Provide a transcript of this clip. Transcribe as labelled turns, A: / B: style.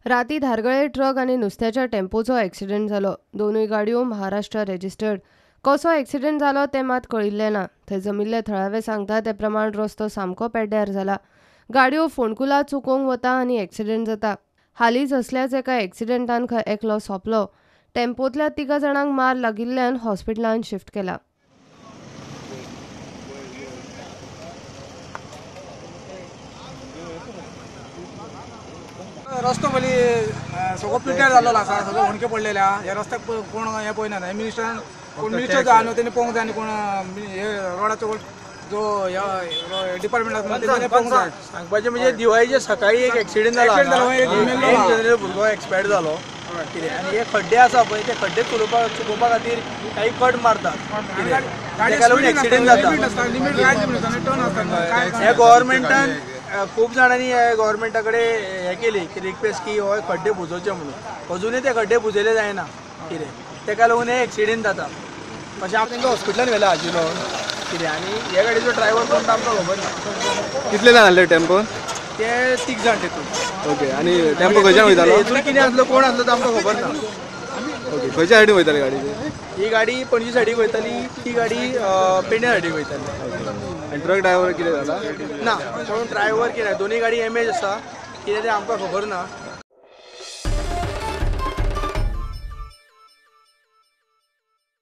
A: राती धारगळे ट्रक आणि नुस्त्याच्या टेम्पोचो एक्सिडेंट जालो. दोनूय गाडयो महाराष्ट्र रजिस्टर्ड. कसो एक्सिडेंट जालो तें मात कळिल्लें ना. थंय जमिल्ले थळावे सांगता ते प्रमाण रस्तो सामको पेड्ड्यार जाला. गाडयो फोंडकुला चुकोवंक वता आनी एक्सिडेंट जाता. हालींच असल्याच एका एक्सिडेंटान एकलो सोंपलो. टेम्पोंतल्या 3 जाणांक मार लागिल्ल्यान हॉस्पिटलांत शिफ्ट केला.
B: रस्तो पयली सगळो पिड्ड्यार जाल्लो आसा. सगळे होणके पडलेले आहा. ह्या रस्त्याक कोण हें पळयना. हे मिनिस्टरान कोण मिनिस्टर जाय न्हू तेणी पळोवंक जाय आनी कोण हे रोडाचो जो डिपार्टमेंट आसा तेणी पळोवंक जाय.
C: सांगपाचें म्हणजे दिवाळीच्या सकाळी एक एक्सिडेंट जालो. एक भुरगो एक्सपायर जालो. कितें आनी हे खड्डे आसा पळय ते खड्डे चुकोवपा खातीर काही कट मारतात. ताका लागून एक्सिडेंट जाता. हे गव्हर्मेंटान खूब जाणांनी गव्हर्मेंटा कडेन हें केली की रिक्वेस्ट की हो खड्डे बुजोवचे म्हणून. अजुनूय ते खड्डे बुजयले जायना. कितें ताका लागून हे एक्सिडेंट जाता. अशें हांव तांकां हॉस्पिटलान व्हेला आजिलो. कितें आनी हे गाडयेचो ड्रायव्हर कोण तो आमकां खबर ना.
D: कितले जाण आसले टेम्पोन?
C: ते 3 जाण तेतून.
D: ओके. आनी टेम्पो खंयच्यान वयतालो?
C: हेतून कितें आसलो कोण आसलो तो आमकां खबर ना.
D: ओके. खंयच्या सायडीन वयताली गाडी?
C: ही गाडी पणजी सायडीक वयताली. ती गाडी पेडण्या सायडीक वयताली.
D: आनी ट्रक ड्रायव्हर कितें जाला?
C: ना कोण ड्रायव्हर कितें दोन्ही गाडी एमएज आसा. कितें तें आमकां खबर ना.